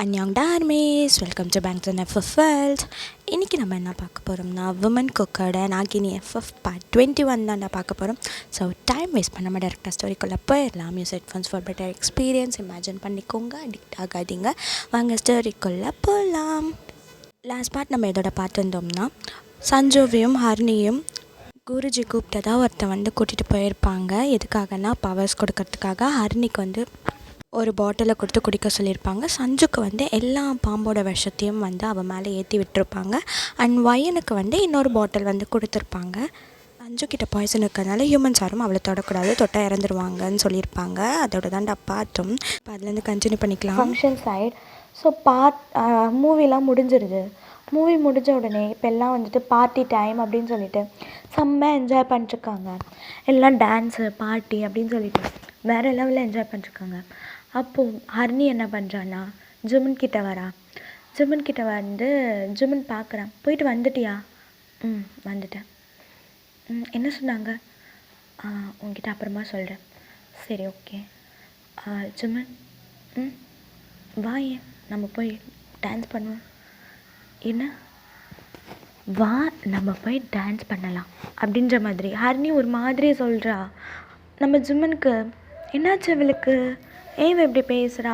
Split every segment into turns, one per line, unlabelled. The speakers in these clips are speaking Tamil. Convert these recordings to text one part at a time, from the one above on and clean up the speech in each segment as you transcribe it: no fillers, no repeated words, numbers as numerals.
அன்யாங் டார்மேஸ் welcome to bank to FF world. இன்றைக்கி நம்ம என்ன பார்க்க போகிறோம்னா விமன் குக்கோட நாகினி எஃப்எஃப் பார்ட் 21 தான்டா பார்க்க போகிறோம். ஸோ டைம் வேஸ்ட் பண்ணாமல் டேரெக்டாக ஸ்டோரிக்குள்ளே போயிடலாம். Use headphones for better experience. Imagine பண்ணிக்கோங்க, அடிக்ட் ஆகாதீங்க. வாங்க ஸ்டோரிக்குள்ளே போகலாம். லாஸ்ட் பார்ட் நம்ம இதோட பார்த்துருந்தோம்னா சஞ்சுவையும் ஹரிணியும் குருஜி கூப்பிட்டதா ஒருத்தன் கூட்டிகிட்டு போயிருப்பாங்க. எதுக்காகனா பவர்ஸ் கொடுக்கறதுக்காக. ஹரிணிக்கு ஒரு பாட்டிலை கொடுத்து குடிக்க சொல்லியிருப்பாங்க. சஞ்சுக்கு எல்லா பாம்போட விஷத்தையும் அவன் மேலே ஏற்றி விட்டுருப்பாங்க. அண்ட் வயனுக்கு இன்னொரு பாட்டில் கொடுத்துருப்பாங்க. சஞ்சுக்கிட்ட பாய்சன் இருக்கிறதுனால ஹியூமன்ஸ் யாரும் அவளை தொடக்கூடாது, தொட்டால் இறந்துருவாங்கன்னு சொல்லியிருப்பாங்க. அதோட தான்டா பார்த்தும். இப்போ அதுலேருந்து கண்டினியூ பண்ணிக்கலாம்.
Function side. ஸோ மூவிலாம் முடிஞ்சிருது. மூவி முடிஞ்ச உடனே இப்போ எல்லாம் பார்ட்டி டைம் அப்படின்னு சொல்லிட்டு செம்ம என்ஜாய் பண்ணிட்டுருக்காங்க. எல்லாம் டான்ஸு பார்ட்டி அப்படின்னு சொல்லிட்டு வேறு லெவலில் என்ஜாய் பண்ணிட்டுருக்காங்க. அப்போது ஹரிணி என்ன பண்ணுறான்னா ஜிமின் கிட்ட வரா. ஜிமின் கிட்ட ஜிமின் பார்க்குறான். போயிட்டு வந்துட்டியா? வந்துட்டேன். என்ன சொன்னாங்க? உங்ககிட்ட அப்புறமா சொல்கிறேன். சரி, ஓகே. ஜிமின், வா, ஏன் நம்ம போய் டான்ஸ் பண்ணுவோம். என்ன? வா, நம்ம போய் டான்ஸ் பண்ணலாம் அப்படின்ற மாதிரி ஹரிணி ஒரு மாதிரி சொல்கிறா. நம்ம ஜிம்மனுக்கு என்னாச்சு, இவளுக்கு ஏன் இப்படி பேசுகிறா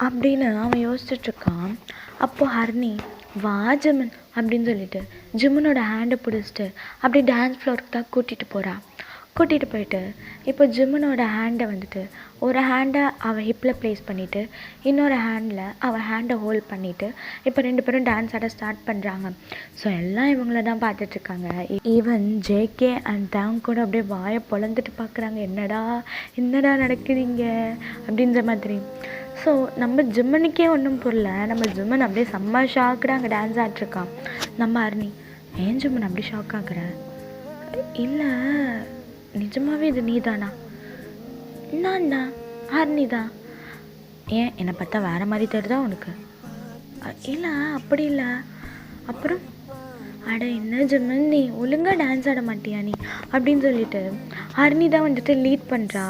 அப்படின்னு அவன் யோசிச்சுட்ருக்கான். அப்போது ஹரிணி வா ஜிம்மன் அப்படின்னு சொல்லிட்டு ஜிம்மனோட ஹேண்டை பிடிச்சிட்டு அப்படி டான்ஸ் ஃப்ளோருக்கு தான் கூட்டிகிட்டு போயிட்டு இப்போ ஜிம்மனோட ஹேண்டை ஒரு ஹேண்டை அவள் ஹிப்பில் ப்ளேஸ் பண்ணிவிட்டு இன்னொரு ஹேண்டில் அவள் ஹேண்டை ஹோல்ட் பண்ணிவிட்டு இப்போ 2 பேரும் டான்ஸ் ஆட ஸ்டார்ட் பண்ணுறாங்க. ஸோ எல்லாம் இவங்கள தான் பார்த்துட்ருக்காங்க. ஈவன் ஜேகே அண்ட் தேவ் கூட அப்படியே வாயை பொழந்துட்டு பார்க்குறாங்க. என்னடா நடக்குதுங்க அப்படின்ற மாதிரி. ஸோ நம்ம ஜிம்மனுக்கே ஒன்றும் புரியல. நம்ம ஜிம்மன் அப்படியே செம்ம ஷாக்குடா அங்கே டான்ஸ் ஆடிட்ருக்கான். நம்ம ஹரிணி, ஏன் ஜிம்மன் அப்படி ஷாக் ஆகுற? இல்லை, நிஜமாகவே இது நீ தானா? நான் தான், ஹரிணி தான். ஏன் என்னை பார்த்தா வேறு மாதிரி தெரியுதா உனக்கு? இல்லை, அப்படி இல்லை. அப்புறம் அட என்ன ஜிம்மன், நீ ஒழுங்காக டான்ஸ் ஆட மாட்டியா நீ அப்படின்னு சொல்லிட்டு ஹரிணி தான் லீட் பண்ணுறா.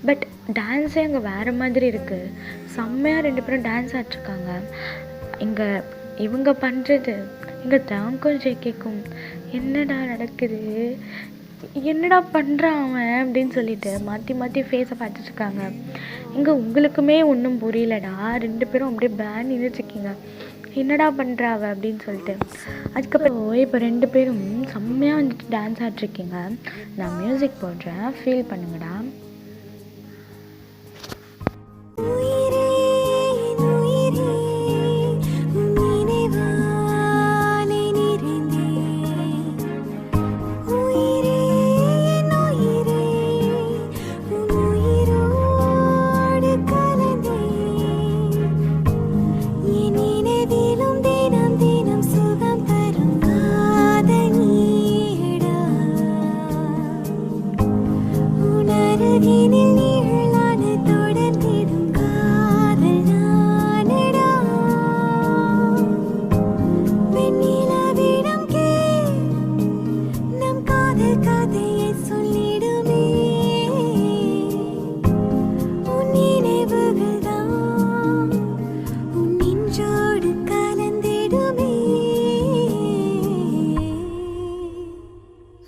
பட் டான்ஸே அங்கே வேறு மாதிரி இருக்குது. செம்மையாக 2 பேரும் டான்ஸ் ஆடிட்ருக்காங்க. இங்கே இவங்க பண்ணுறது இங்கே தேவக்கும் ஜேகேக்கும் என்னடா நடக்குது, என்னடா பண்ணுறான் அவன் அப்படின்னு சொல்லிட்டு மாற்றி ஃபேஸை பார்த்துட்ருக்காங்க. இங்கே உங்களுக்குமே ஒன்றும் புரியலடா. 2 பேரும் அப்படியே பேன் நின்றுட்டுருக்கீங்க. என்னடா பண்ணுறாவ அப்படின்னு சொல்லிட்டு. அதுக்கப்புறம் இப்போ 2 பேரும் செம்மையாக டான்ஸ் ஆடிட்ருக்கீங்க. நான் மியூசிக் போடுறேன், ஃபீல் பண்ணுங்கடா.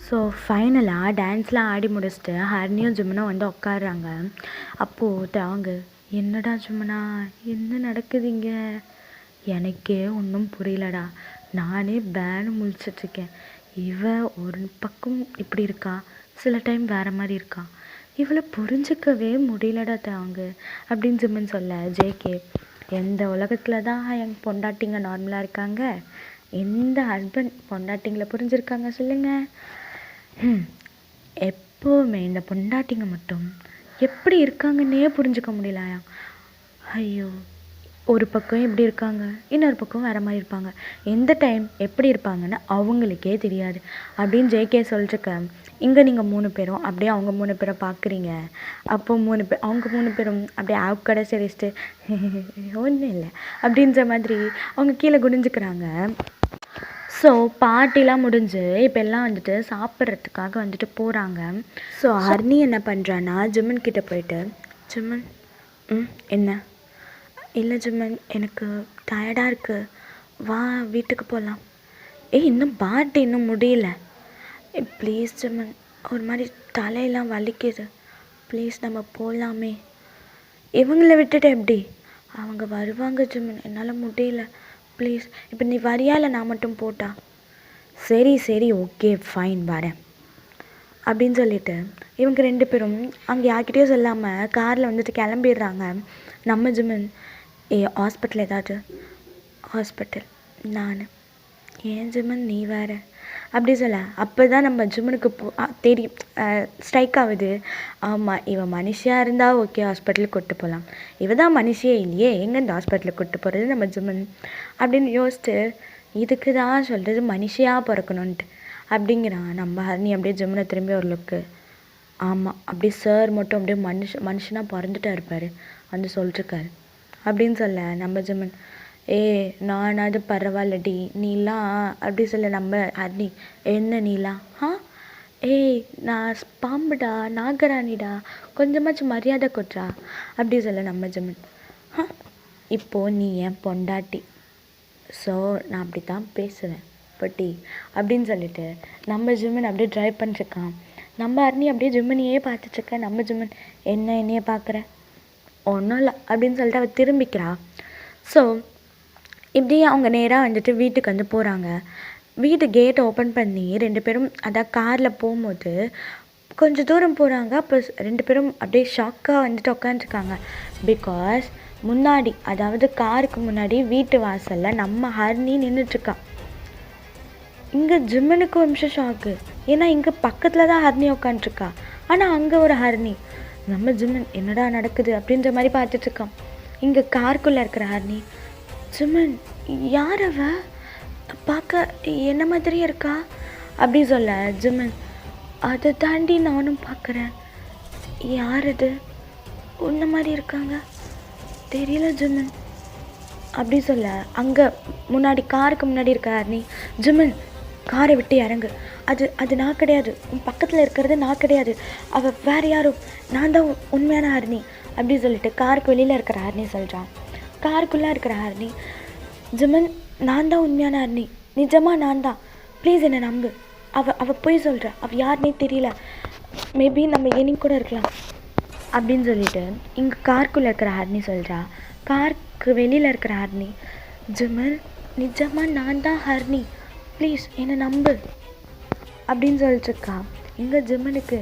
ஸோ ஃபைனலாக டான்ஸ்லாம் ஆடி முடிச்சுட்டு ஹரிணியும் ஜிம்மனும் உட்காடுறாங்க. அப்போது தாங்க, என்னடா ஜிம்மனா, என்ன நடக்குதுங்க? எனக்கே ஒன்றும் புரியலடா. நானே பேனு முழிச்சிட்ருக்கேன். ஒரு பக்கம் இப்படி இருக்கா, சில டைம் வேறு மாதிரி இருக்கா. இவளை புரிஞ்சிக்கவே முடியலடா தாங்க அப்படின்னு ஜிம்மன் சொல்ல, ஜேகே, எந்த உலகத்தில் தான் என் பொண்டாட்டிங்க நார்மலாக இருக்காங்க, எந்த ஹஸ்பண்ட் பொண்டாட்டிங்களை புரிஞ்சிருக்காங்க சொல்லுங்கள்? எப்போவுமே இந்த பொண்டாட்டிங்க மட்டும் எப்படி இருக்காங்கன்னே புரிஞ்சுக்க முடியலையா? ஐயோ, ஒரு பக்கம் எப்படி இருக்காங்க, இன்னொரு பக்கம் வேறு மாதிரி இருப்பாங்க. எந்த டைம் எப்படி இருப்பாங்கன்னு அவங்களுக்கே தெரியாது அப்படின்னு ஜேகே சொல்லிட்டுருக்க. இங்கே நீங்கள் 3 பேரும் அப்படியே அவங்க 3 பேரை பார்க்குறீங்க. அப்போ 3 பேர் அவங்க 3 பேரும் அப்படியே கடை சரிச்சிட்டு ஒன்றும் இல்லை அப்படின்ற மாதிரி அவங்க கீழே குனிஞ்சுக்கிறாங்க. ஸோ பார்ட்டிலாம் முடிஞ்சு இப்போ எல்லாம் சாப்பிட்றதுக்காக போகிறாங்க. ஸோ ஹரிணி என்ன பண்ணுறான்னா ஜிம்மன் கிட்டே போயிட்டு, ஜிம்மன், என்ன இல்லை ஜிம்மன், எனக்கு டயர்டாக இருக்குது, வா வீட்டுக்கு போகலாம். இன்னும் பாட்டு இன்னும் முடியல. ப்ளீஸ் ஜிம்மன், ஒரு மாதிரி தலையெல்லாம் வலிக்குது, ப்ளீஸ் நம்ம போகலாமே. இவங்கள விட்டுட்டு எப்படி? அவங்க வருவாங்க ஜிம்மன், என்னால் முடியல, ப்ளீஸ். இப்போ நீ வரியா இல்லை நான் மட்டும் போட்டா? சரி சரி ஓகே ஃபைன் வரேன் அப்படின்னு சொல்லிட்டு இவங்க 2 பேரும் அங்கே யார்கிட்டயும் சொல்லாமல் காரில் வந்துட்டு கிளம்பிடுறாங்க. நம்ம ஜிம்மன், ஹாஸ்பிட்டல் ஏதாச்சும்? ஹாஸ்பிட்டல் நான்? ஏன் ஜிம்மன் நீ வேறு அப்படி சொல்ல, அப்போ தான் நம்ம ஜிம்மனுக்கு தெரியும், ஸ்ட்ரைக் ஆகுது. ஆமாம், இவன் மனுஷியாக இருந்தால் ஓகே ஹாஸ்பிட்டலுக்கு கூப்பிட்டு போகலாம், இவ தான் மனுஷியே இல்லையே, எங்கே இந்த ஹாஸ்பிட்டலுக்கு கூப்பிட்டு போகிறது நம்ம ஜிம்மன் அப்படின்னு யோசிச்சு, இதுக்கு தான் சொல்கிறது மனுஷியாக பிறக்கணுன்ட்டு அப்படிங்கிறான். நம்ம ஹரிணி அப்படியே ஜிம்மனை திரும்பி ஒரு லுக்கு. ஆமாம், அப்படியே சார் மட்டும் அப்படியே மனுஷனாக பிறந்துட்டா இருப்பார் வந்து சொல்லிருக்காரு அப்படின்னு சொல்ல, நம்ம ஜிம்மன் நானாவது பரவாயில்லடி, நீலாம் அப்படி சொல்ல. நம்ம ஹரிணி, என்ன நீலாம்? நான் பாம்புடா, நாகராணிடா, கொஞ்சமாச்சும் மரியாதை கொட்றா அப்படி சொல்ல. நம்ம ஜிம்மன், இப்போது நீ என் பொண்டாட்டி, ஸோ நான் அப்படி தான் பேசுவேன் பட்டி அப்படின்னு சொல்லிட்டு நம்ம ஜிம்மன் அப்படியே ட்ரைவ் பண்ணிருக்கான். நம்ம ஹரிணி அப்படியே ஜிம்மனையே பார்த்துட்ருக்க. நம்ம ஜிம்மன், என்னையே பார்க்குற? ஒன்றும் இல்லை அப்படின்னு சொல்லிட்டு அவள் திரும்பிக்கிறா. ஸோ இப்படியே அவங்க நேராக வந்துட்டு வீட்டுக்கு வந்து போகிறாங்க. வீட்டு கேட்டை ஓப்பன் பண்ணி 2 பேரும் அதான் காரில் போகும்போது கொஞ்சம் தூரம் போகிறாங்க. அப்போ 2 பேரும் அப்படியே ஷாக்காக வந்துட்டு உட்காந்துருக்காங்க. பிகாஸ் முன்னாடி, அதாவது காருக்கு முன்னாடி வீட்டு வாசலில் நம்ம ஹரிணி நின்றுட்டுருக்கா. இங்கே ஜிம்மனுக்கு ஒரு நிமிஷம் ஷாக்கு, ஏன்னா இங்கே பக்கத்தில் தான் ஹரிணி உட்காந்துருக்கா, ஆனால் அங்கே ஒரு ஹரிணி. நம்ம ஜிம்மன், என்னடா நடக்குது அப்படின்ற மாதிரி பார்த்துட்ருக்கான். இங்கே காருக்குள்ளே இருக்கிற ஹரிணி, ஜிம்மன் யார் அவ, பார்க்க என்ன மாதிரியே இருக்கா அப்படி சொல்ல. ஜிம்மன், அதை தாண்டி நானும் பார்க்குறேன், யார் அது, உன்ன மாதிரி இருக்காங்க, தெரியல ஜிம்மன் அப்படி சொல்ல. அங்கே முன்னாடி காருக்கு முன்னாடி இருக்க ஹரிணி, ஜிம்மன் காரை விட்டு இறங்கு, அது நான் கிடையாது, உன் பக்கத்தில் இருக்கிறது நான் கிடையாது, அவள் வேறு யாரும், நான் தான் உண்மையான ஹரிணி அப்படி சொல்லிட்டு காருக்கு வெளியில் இருக்கிற ஹரிணி சொல்கிறான். காருக்குள்ளே இருக்கிற ஹரிணி, ஜிம்மன் நான் தான் உண்மையான ஹரிணி, நிஜமாக நான் தான், ப்ளீஸ் என்னை நம்பு, அவள் போய் சொல்கிறா, அவள் யாருன்னே தெரியல, மேபி நம்ம ஏனிங் கூட இருக்கலாம் அப்படின்னு சொல்லிட்டு இங்கே காருக்குள்ளே இருக்கிற ஹரிணி சொல்கிறா. காருக்கு வெளியில் இருக்கிற ஹரிணி, ஜிம்மன் நிஜமாக நான் தான் ஹரிணி, ப்ளீஸ் என்னை நம்பு அப்படின்னு சொல்லிட்டுருக்கா. இங்கே ஜிம்மனுக்கு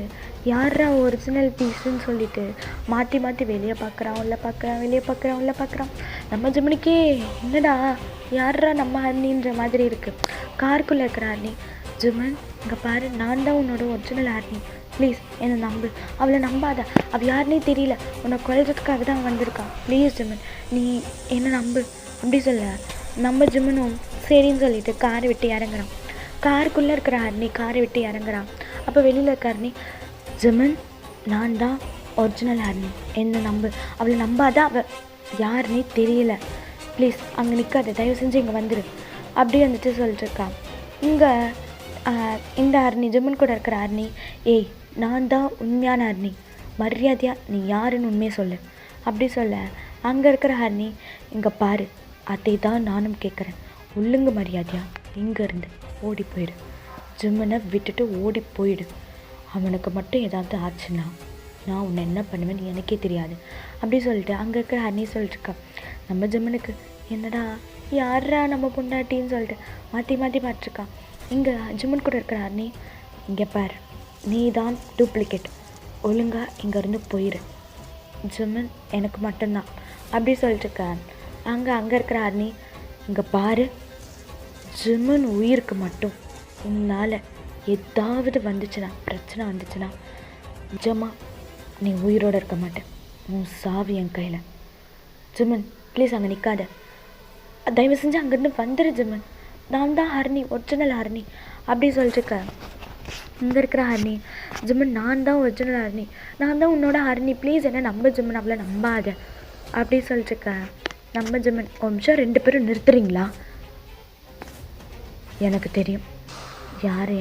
யாரா ஒரிஜினல் பீஸுன்னு சொல்லிட்டு மாற்றி மாற்றி வெளியே பார்க்குறான், உள்ளே பார்க்குறான், வெளியே பார்க்குறான், உள்ளே பார்க்குறான். நம்ம ஜிம்மனுக்கே என்னடா யாரா நம்ம ஹரிணின்ற மாதிரி இருக்குது. காருக்குள்ளே இருக்கிற ஹரிணி, ஜிம்மன் இங்கே பாரு, நான் தான் உன்னோட ஒரிஜினல் ஹரிணி, ப்ளீஸ் என்னை நம்பு, அவளை நம்பாத, அவள் யாருன்னே தெரியல, உன்னை குறைக்கிறதுக்காக தான் வந்திருக்கான், ப்ளீஸ் ஜிம்மன் நீ என்னை நம்பு அப்படி சொல்ல. நம்ம ஜிம்மனும் சரின்னு சொல்லிட்டு காரை விட்டு இறங்குறான். காருக்குள்ளே இருக்கிற ஹரிணி காரை விட்டு இறங்குறான். அப்போ வெளியில் இருக்க ஹரிணி, ஜிம்மன் நான் தான் ஒரிஜினல் ஹரிணி, என்னை நம்பு, அவளை நம்பாத, அவள் யாருன்னே தெரியல, ப்ளீஸ் அங்கே நிற்காத, தயவு செஞ்சு இங்கே வந்துடு அப்படி வந்துட்டு சொல்லிட்டுருக்கான். இங்கே இந்த ஹரிணி, ஜிம்மன் கூட இருக்கிற ஹரிணி, நான் தான் உண்மையான ஹரிணி, மரியாதையாக நீ யாருன்னு உண்மையை சொல்லு அப்படி சொல்ல. அங்கே இருக்கிற ஹரிணி, இங்கே பாரு, அதை தான் நானும் கேட்குறேன், ஒழுங்கு மரியாதையா இங்கேருந்து ஓடி போயிடு, ஜிம்மனை விட்டுட்டு ஓடி போயிடு, அவனுக்கு மட்டும் ஏதாவது ஆச்சுன்னா நான் உன்னை என்ன பண்ணுவேன்னு எனக்கே தெரியாது அப்படி சொல்லிட்டு அங்கே இருக்கிற ஹரிணி சொல்லிட்டுருக்கா. நம்ம ஜிம்மனுக்கு என்னடா யாரா நம்ம பொண்டாட்டின்னு சொல்லிட்டு மாற்றி மாற்றி பார்த்துருக்கான். இங்கே ஜிம்மன் கூட இருக்கிற ஹரிணி, இங்கே பாரு, நீ தான் டூப்ளிகேட், ஒழுங்கா இங்கேருந்து போயிடு, ஜிம்மன் எனக்கு மட்டும்தான் அப்படி சொல்லிட்டுருக்கேன். அங்கே இருக்கிற ஹரிணி, இங்கே பாரு, ஜிம்மன் உயிருக்கு மட்டும் உன்னால் ஏதாவது வந்துச்சுன்னா, பிரச்சனை வந்துச்சுன்னா, நிஜமாக நீ உயிரோடு இருக்க மாட்டேன், உன் சாவி என் கையில், ஜிம்மன் ப்ளீஸ் அங்கே நிற்காத, தயவு செஞ்சு அங்கேருந்து வந்துடு ஜிம்மன், நான் தான் ஹரிணி, ஒரிஜினல் ஹரிணி அப்படி சொல்லிட்டுருக்க. இங்கே இருக்கிற ஹரிணி, ஜிம்மன் நான் தான் ஒரிஜினல் ஹரிணி, நான் தான் உன்னோட ஹரிணி, ப்ளீஸ் என்ன நம்ப ஜிம்மன், அவளை நம்பாத அப்படி சொல்லிட்டுருக்க. நம்ம ஜிம்மன், ஒரு நிமிஷம் 2 பேரும் நிறுத்துறீங்களா, எனக்கு தெரியும் யார்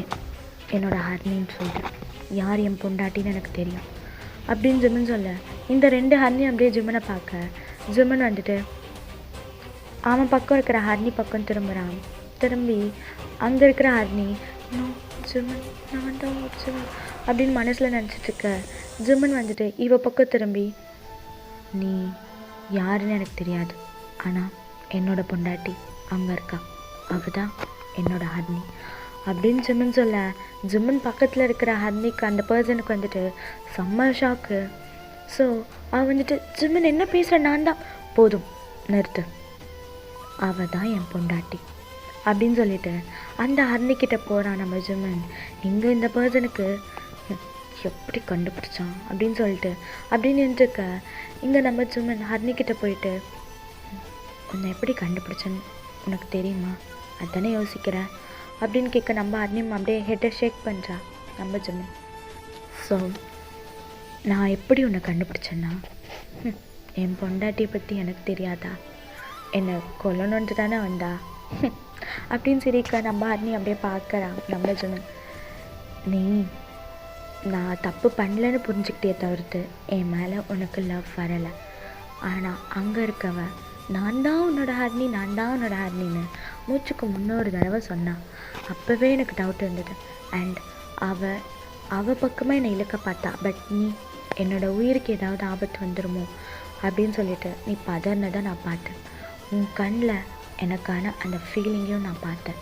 என்னோட ஹரிணின்னு சொல்லிட்டு, யார் என் பொண்டாட்டின்னு எனக்கு தெரியும் அப்படின்னு ஜிம்மன் சொல்ல. இந்த 2 ஹரிணி அப்படியே ஜிம்மனை பார்க்க, ஜிம்மன் வந்துட்டு, அவன் பக்கம் இருக்கிற ஹர்னி பக்கம் திரும்புகிறான். திரும்பி அங்கே இருக்கிற ஹர்னி இன்னும் ஜிம்மன் நான் தான் ஜிம்மன் அப்படின்னு மனசில் நினச்சிட்ருக்க. ஜிம்மன் வந்துட்டு இவ பக்கம் திரும்பி, நீ யாருன்னு எனக்கு தெரியாது, ஆனால் என்னோட பொண்டாட்டி அங்கே இருக்கா, அவள் தான் என்னோட ஹர்னி அப்படின்னு ஜிம்மன் சொல்ல, ஜிம்மன் பக்கத்தில் இருக்கிற ஹர்னிக்கு அந்த பர்சனுக்கு வந்துட்டு செம்ம ஷாக்கு. ஸோ அவன் வந்துட்டு, ஜிம்மன் என்ன பேசுகிற, நான் தான், போதும் நிறுத்து, அவள் தான் என் பொண்டாட்டி அப்படின்னு சொல்லிட்டு அந்த ஹர்னிக்கிட்ட போகிறான் நம்ம ஜிம்மன். இங்கே இந்த பர்சனுக்கு எப்படி கண்டுபிடிச்சான் அப்படின்னு சொல்லிட்டு அப்படின்னு நின்றுருக்க. இங்கே நம்ம ஜிம்மன் ஹர்னிக்கிட்ட போயிட்டு, உன்னை எப்படி கண்டுபிடிச்சேன்னு உனக்கு தெரியுமா, அதுதானே யோசிக்கிறேன் அப்படின்னு கேட்க, நம்ம ஹர்னியும் அப்படியே ஹெட்டை ஷேக் பண்ணுறா நம்ம ஜிம்மன். ஸோ நான் எப்படி உன்னை கண்டுபிடிச்சேன்னா, என் பொண்டாட்டியை பற்றி எனக்கு தெரியாதா, என்னை கொல்லணுன்ட்டு தானே வந்தா அப்படின்னு சிரிக்க நம்ம ஹர்னி அப்படியே பார்க்குறான் நம்ம ஜிம்மன். நீ நான் தப்பு பண்ணலன்னு புரிஞ்சுக்கிட்டே தவிர்த்து என் மேலே உனக்கு லவ் வரலை. ஆனால் அங்கே இருக்கவ நான் தான் உன்னோட ஹர்னி, நான் தான் உன்னோட ஹர்னின்னு மூச்சுக்கு முன்னொரு தடவை சொன்னான். அப்போவே எனக்கு டவுட் இருந்தது. அண்ட் அவள் பக்கமாக என்னை இழுக்க பார்த்தா. பட் நீ என்னோட உயிருக்கு ஏதாவது ஆபத்து வந்துடுமோ அப்படின்னு சொல்லிட்டு நீ பதறினதை நான் பார்த்தேன். உன் கண்ணில் எனக்கான அந்த ஃபீலிங்கையும் நான் பார்த்தேன்.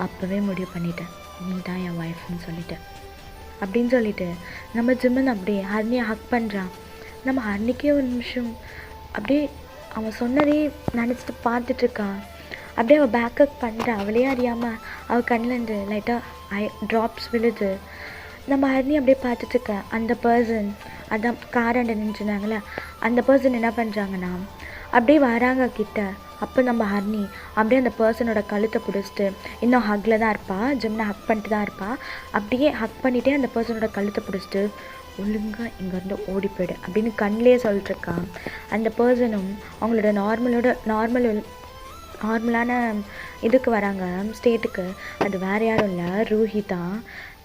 அப்போவே முடிவு பண்ணிட்டேன், நீ தான் என் ஒய்ஃப்னு சொல்லிட்டு அப்படின்னு சொல்லிட்டு நம்ம ஜிம்மன் அப்படியே ஹர்னியை ஹக் பண்ணுறான். நம்ம ஹர்னிக்கே ஒரு நிமிஷம் அப்படியே அவன் சொன்னதே நினச்சிட்டு பார்த்துட்ருக்கான். அப்படியே அவள் பேக்கப் பண்ணுறா. அவளே அறியாமல் அவள் கண்ணிலேருந்து லைட்டாக ட்ராப்ஸ் விழுது. நம்ம ஹர்னி அப்படியே பார்த்துட்ருக்க. அந்த பர்சன் அதான் காராண்ட நின்றுனாங்களே, அந்த பர்சன் என்ன பண்ணுறாங்கன்னா அப்படியே வராங்க கிட்ட. அப்போ நம்ம ஹர்னி அப்படியே அந்த பர்சனோட கழுத்தை பிடிச்சிட்டு இன்னும் ஹக்கில் தான் இருப்பா, ஜிம்னை ஹக் பண்ணிட்டு தான் இருப்பா. அப்படியே ஹக் பண்ணிகிட்டே அந்த பர்சனோட கழுத்தை பிடிச்சிட்டு ஒழுங்காக இங்கேருந்து ஓடி போய்டு அப்படின்னு கண்ணிலே சொல்லிட்டுருக்கான். அந்த பர்சனும் அவங்களோட நார்மலான இதுக்கு வராங்க, ஸ்டேட்டுக்கு. அது வேறு யாரும் இல்லை, ரூஹி தான்.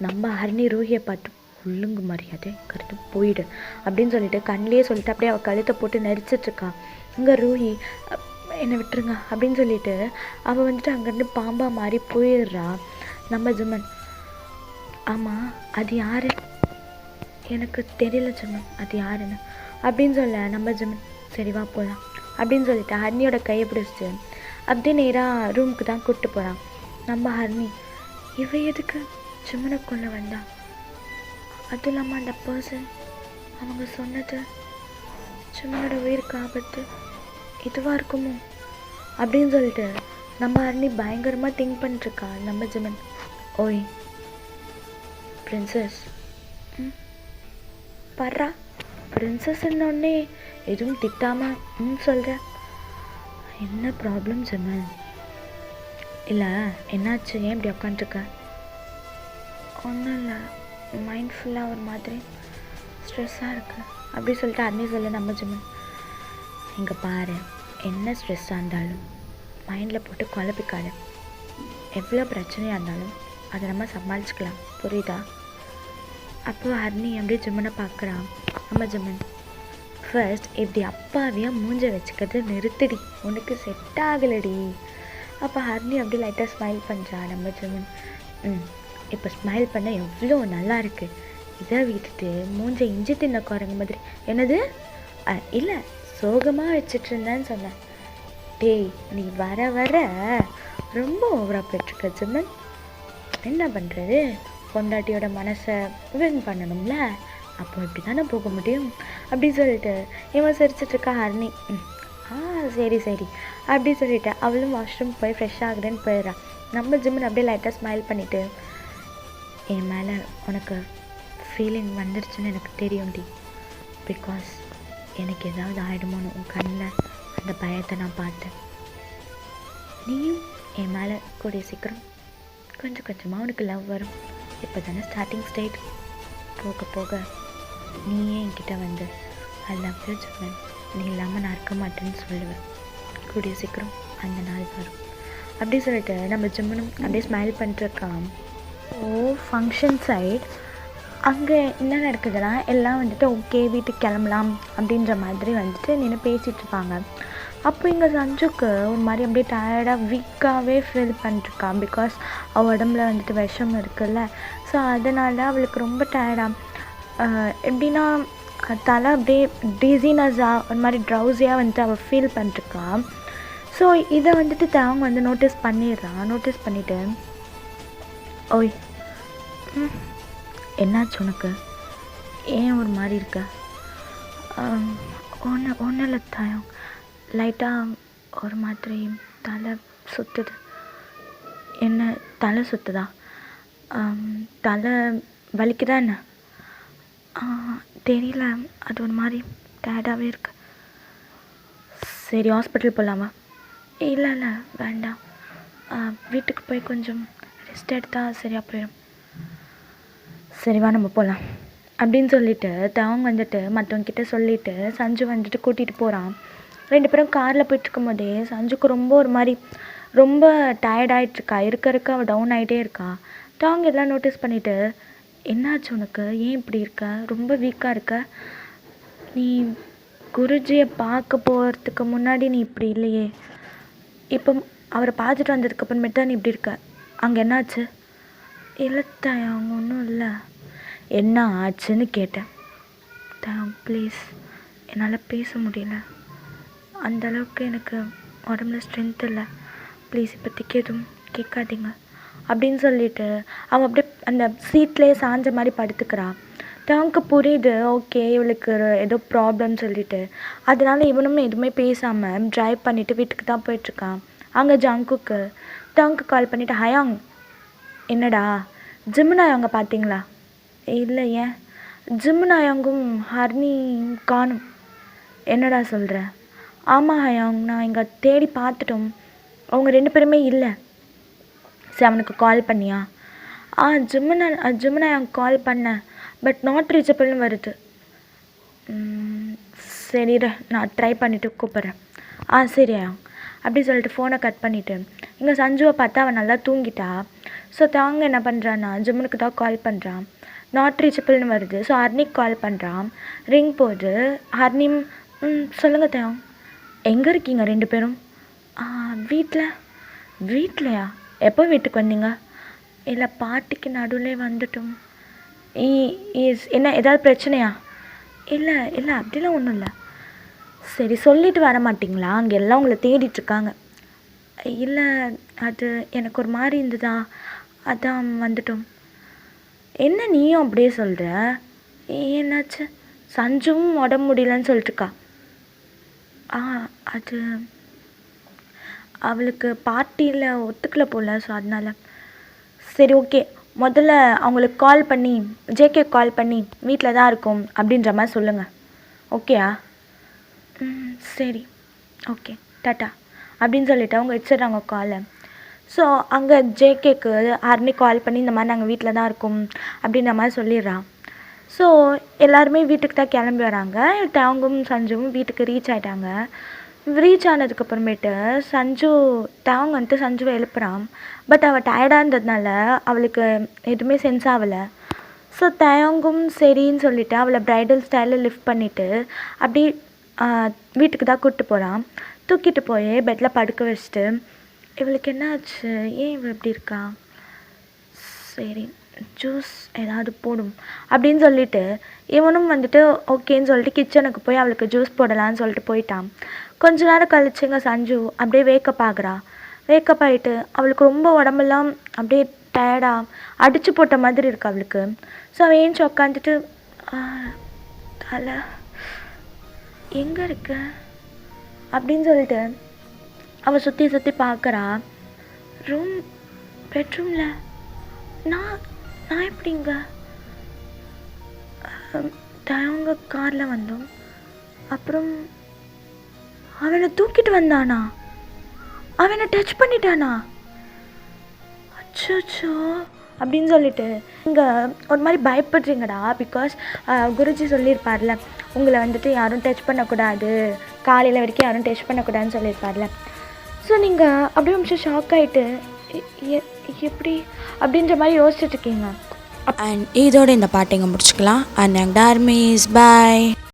நம்ம ஹர்னி ரூஹியை பார்த்து ஒழுங்கு மரியாதை கருத்து போயிடு அப்படின்னு சொல்லிட்டு கண்ணிலே சொல்லிட்டு அப்படியே அவள் கழுத்தை போட்டு நெரிச்சிட்ருக்கான். இங்கே ரூஹி என்னை விட்டுருங்க அப்படின்னு சொல்லிட்டு அவள் வந்துட்டு அங்கேருந்து பாம்பா மாறி போயிடுறா. நம்ம ஜிம்மன், ஆமாம் அது யார், எனக்கு தெரியல ஜிம்மன் அது யாருன்னு அப்படின்னு சொல்ல, நம்ம ஜிம்மன் சரிவா போகலாம் அப்படின்னு சொல்லிட்டு ஹர்னியோட கையை பிடிச்சிட்டு அப்படியே நேராக ரூமுக்கு தான் கூப்பிட்டு போகிறான். நம்ம ஹர்னி, இவ எதுக்கு ஜிம்மனை கொண்டு வந்தா, அதுவும் இல்லாமல் அந்த பர்சன் அவங்க சொன்னது ஜிம்மனோட உயிருக்கு ஆபத்து இதுவாக இருக்குமோ அப்படின்னு சொல்லிட்டு நம்ம ஹர்னி பயங்கரமாக திங்க் பண்ணிட்டுருக்கா. நம்ம ஜிம்மன், ஓய் பிரின்சஸ், பர்றா பிரின்சஸ்ன்னொடனே எதுவும் திட்டாமல் சொல்கிற, என்ன ப்ராப்ளம் ஜிம்மன்? இல்லை என்னாச்சு, ஏன் இப்படி உட்காந்துருக்க? ஒன்றும் இல்லை, மைண்ட் ஃபுல்லாக ஒரு மாதிரி ஸ்ட்ரெஸ்ஸாக இருக்குது அப்படி சொல்லிட்டு அன்னே சொல்ல. நம்ம ஜிம்மன், இங்கே பாரு, என்ன ஸ்ட்ரெஸ்ஸாக இருந்தாலும் மைண்டில் போட்டு குழப்பிக்காது. எவ்வளோ பிரச்சனையாக இருந்தாலும் அதை நம்ம சமாளிச்சுக்கலாம், புரியுதா? அப்போ ஹர்னி அப்படியே ஜிம்மனை பார்க்குறான். நம்ம ஜிம்மன், ஃபர்ஸ்ட் இப்படி அப்பாவியாக மூஞ்ச வச்சுக்கிறது நிறுத்தடி, உனக்கு செட் ஆகலடி. அப்போ ஹர்னி அப்படியே லைட்டாக ஸ்மைல் பண்ணுறா. நம்ம ஜிம்மன், இப்போ ஸ்மைல் பண்ண எவ்வளோ நல்லா இருக்குது, இதை விட்டுட்டு மூஞ்ச இஞ்சி தின்ன குரங்கு மாதிரி. என்னது? இல்லை சோகமாக வச்சுட்டு இருந்தேன்னு சொன்னேன். டேய் நீ வர வர ரொம்ப ஓவராக போய்ட்டுருக்க ஜிம்மன். என்ன பண்ணுறது, பொண்டாட்டியோட மனசை வின் பண்ணணும்ல, அப்போ இப்படி தானே போக முடியும் அப்படின்னு சொல்லிட்டு இவன் சிரிச்சிட்ருக்கா ஹர்னி. சரி சரி அப்படி சொல்லிவிட்டு அவளும் வாஷ்ரூம் போய் ஃப்ரெஷ் ஆகுறேன்னு போயிடுறான். நம்ம ஜிம்மன் அப்படியே லைட்டாக ஸ்மைல் பண்ணிவிட்டு, என் மேலே உனக்கு ஃபீலிங் வந்துடுச்சுன்னு எனக்கு தெரியும்டி, பிகாஸ் எனக்கு ஏதாவது ஆகிடுமோன்னு உன் கண்ணில் அந்த பயத்தை நான் பார்த்தேன். நீயும் என் மேலே கூடிய சீக்கிரம் கொஞ்சம் கொஞ்சமாக உனக்கு லவ் வரும். இப்போ தானே ஸ்டார்டிங் ஸ்டேட், போக போக நீயே என்கிட்ட வந்து ஐ லவ் யூ ஜிம்மன், நீ இல்லாமல் நான் இருக்க மாட்டேன்னு சொல்லுவேன். கூடிய சீக்கிரம் அந்த நாள் வரும் அப்படி சொல்லிட்டு நம்ம ஜிம்மனும் அப்படியே ஸ்மைல் பண்ணிட்டுருக்கான். ஃபங்க்ஷன் சைட் அங்கே என்ன நடக்குதுன்னா, எல்லாம் வந்துட்டு ஓகே வீட்டுக்கு கிளம்பலாம் அப்படின்ற மாதிரி வந்துட்டு நின்று பேசிகிட்ருப்பாங்க. அப்போ இங்கே சஞ்சுக்கு ஒரு மாதிரி அப்படியே டயர்டாக வீக்காகவே ஃபீல் பண்ணிட்டுருக்கா. பிகாஸ் அவள் உடம்புல வந்துட்டு விஷம் இருக்குல்ல. ஸோ அதனால் அவளுக்கு ரொம்ப டயர்டாக எப்படின்னா தலை அப்படியே டிசீனஸாக ஒரு மாதிரி ட்ரௌசியாக வந்துட்டு அவள் ஃபீல் பண்ணிட்டுருக்கா. ஸோ இதை வந்துட்டு அவங்க வந்து நோட்டீஸ் பண்ணிடுறான். நோட்டீஸ் பண்ணிவிட்டு, ஓய் என்னாச்சு உனக்கு, ஏன் ஒரு மாதிரி இருக்க? ஒன்றும் இல்லை தாயம், லைட்டாக ஒரு மாதிரி தலை சுற்றுது. என்ன தலை சுற்றுதா? தலை வலிக்குதா என்ன? தெரியல, அது ஒரு மாதிரி டயர்டாகவே இருக்கு. சரி ஹாஸ்பிட்டல் போகலாமா? இல்லை வேண்டாம், வீட்டுக்கு போய் கொஞ்சம் ரெஸ்ட் எடுத்தால் சரியாக போயிடும். சரி வா நம்ம போகலாம் அப்படின்னு சொல்லிட்டு அவங்க வந்துட்டு மற்றவங்கிட்ட சொல்லிவிட்டு சஞ்சு வந்துட்டு கூட்டிகிட்டு போகிறான். 2 பேரும் காரில் போயிட்டுருக்கும் போதே சஞ்சுக்கு ரொம்ப ஒரு மாதிரி ரொம்ப டயர்டாகிட்ருக்கா. இருக்க அவள் டவுன் ஆகிட்டே இருக்கா. அவங்க எல்லாம் நோட்டீஸ் பண்ணிவிட்டு, என்னாச்சு உனக்கு, ஏன் இப்படி இருக்க, ரொம்ப வீக்காக இருக்க, நீ குருஜியை பார்க்க போகிறதுக்கு முன்னாடி நீ இப்படி இல்லையே, இப்போ அவரை பார்த்துட்டு வந்ததுக்கப்புறமேட்டு தான் நீ இப்படி இருக்க, அங்கே என்னாச்சு? இல்லை அவங்க ஒன்றும் இல்லை. என்ன ஆச்சுன்னு கேட்டேன். ப்ளீஸ், என்னால் பேச முடியல, அந்தளவுக்கு எனக்கு உடம்புல ஸ்ட்ரென்த் இல்லை, ப்ளீஸ் இப்போதைக்கு எதுவும் கேட்காதீங்க அப்படின்னு சொல்லிட்டு அவள் அப்படியே அந்த சீட்லேயே சாஞ்ச மாதிரி படுத்துக்கிறாள். அவனுக்கு புரியுது, ஓகே இவளுக்கு ஏதோ ப்ராப்ளம் சொல்லிட்டு, அதனால இவனும் எதுவுமே பேசாமல் ட்ரைவ் பண்ணிவிட்டு வீட்டுக்கு தான் போயிட்டுருக்கான். அங்கே ஜங்குக்கு கால் பண்ணிவிட்டு, ஹயாங் என்னடா ஜிம்னாயங்க பார்த்தீங்களா? இல்லை, ஏன்? ஜிம்னாயங்கும் ஹர்னி காணும். என்னடா சொல்கிற? ஆமாம் ஹயாங், நான் இங்கே தேடி பார்த்துட்டோம், அவங்க 2 பேருமே இல்லை. சரி அவனுக்கு கால் பண்ணியா? ஜிம்னாயங்க கால் பண்ணேன், பட் நாட் ரீச்சபிள்னு வருது. சரி நான் ட்ரை பண்ணிவிட்டு கூப்பிட்றேன். சரி அப்படி சொல்லிட்டு ஃபோனை கட் பண்ணிவிட்டு இங்கே சஞ்சுவை பார்த்தா அவன் நல்லா தூங்கிட்டா. ஸோ தாங்க என்ன பண்ணுறான்னா ஜிம்முனுக்கு தான் கால் பண்ணுறான், நாட் ரீச்சபிள்னு வருது. ஸோ ஹர்னிக்கு கால் பண்ணுறான், ரிங் போகுது. ஹர்னிம் சொல்லுங்கள் தேவம், எங்கே இருக்கீங்க 2 பேரும்? வீட்டிலையா? எப்போ வீட்டுக்கு வந்தீங்க? இல்லை பாட்டிக்கு நடுவில் வந்துட்டோம். என்ன ஏதாவது பிரச்சனையா? இல்லை அப்படிலாம் ஒன்றும் இல்லை. சரி சொல்லிட்டு வர மாட்டிங்களா? அங்கே எல்லாம் உங்களை தேடிட்டுருக்காங்க. இல்லை அது எனக்கு ஒரு மாதிரி இருந்ததா, அதான் வந்துட்டோம். என்ன நீயும் அப்படியே சொல்கிற? என்னாச்சு? சஞ்சுவும் உடம்பு முடியலன்னு சொல்லிட்டுருக்கா. அது அவளுக்கு பார்ட்டியில் ஒத்துக்கலை போல, ஸோ அதனால். சரி ஓகே, முதல்ல அவங்களுக்கு கால் பண்ணி ஜேகே கால் பண்ணி வீட்டில் தான் இருக்கும் அப்படின்ற மாதிரி சொல்லுங்கள். ஓகேயா? சரி ஓகே டாட்டா அப்படின்னு சொல்லிவிட்டு அவங்க வச்சிடுறாங்க காலை. ஸோ அங்கே ஜேகேக்கு ஹர்னி கால் பண்ணி இந்த மாதிரி நாங்கள் வீட்டில் தான் இருக்கோம் அப்படின்ற மாதிரி சொல்லிடுறான். ஸோ எல்லாருமே வீட்டுக்கு தான் கிளம்பி வராங்க. அவங்களும் சஞ்சுவும் வீட்டுக்கு ரீச் ஆகிட்டாங்க. ரீச் ஆனதுக்கப்புறமேட்டு அவங்க வந்துட்டு சஞ்சுவை எழுப்புறான். பட் அவள் டயர்டாக இருந்ததுனால அவளுக்கு எதுவுமே சென்ஸ் ஆகலை. ஸோ தயங்கும் சரின்னு சொல்லிவிட்டு அவளை ப்ரைடல் ஸ்டைலில் லிஃப்ட் பண்ணிவிட்டு அப்படி வீட்டுக்கு தான் கூப்பிட்டு போகிறான். தூக்கிட்டு போய் பெட்டில் படுக்க வச்சுட்டு, இவளுக்கு என்ன ஆச்சு, ஏன் இவள் இப்படி இருக்கா, சரி ஜூஸ் ஏதாவது போடும் அப்படின்னு சொல்லிட்டு இவனும் வந்துட்டு ஓகேன்னு சொல்லிட்டு கிச்சனுக்கு போய் அவளுக்கு ஜூஸ் போடலான்னு சொல்லிட்டு போயிட்டான். கொஞ்ச நேரம் கழிச்சுங்க சஞ்சு அப்படியே வேக்கப் ஆகுறா. வேக்கப் ஆகிட்டு அவளுக்கு ரொம்ப உடம்பெல்லாம் அப்படியே டயர்டாக அடித்து போட்ட மாதிரி இருக்கு அவளுக்கு. ஸோ அவள் ஏஞ்சி உக்காந்துட்டு தலை எங்கே இருக்க அப்படின்னு சொல்லிட்டு அவள் சுற்றி பார்க்குறா. பெட்ரூமில் நான் எப்படிங்க? அவங்க காரில் வந்தோம், அப்புறம் அவனை தூக்கிட்டு வந்தானா, அவனை டச் பண்ணிட்டானா, அச்சோ அப்படின்னு சொல்லிட்டு இங்கே ஒரு மாதிரி பயப்படுறீங்கடா. பிகாஸ் குருஜி சொல்லியிருப்பார்ல, உங்களை வந்துட்டு யாரும் டச் பண்ணக்கூடாது, காலையில் வரைக்கும் யாரும் டச் பண்ணக்கூடாதுன்னு சொல்லியிருப்பார்ல. ஸோ நீங்கள் அப்படியே நிமிஷம் ஷாக் ஆகிட்டு எப்படி அப்படின்ற மாதிரி யோசிச்சுட்ருக்கீங்க.
அண்ட் இதோட இந்த பாட்டை இங்கே முடிச்சுக்கலாம். அண்ட் டார்மிஸ் பாய்.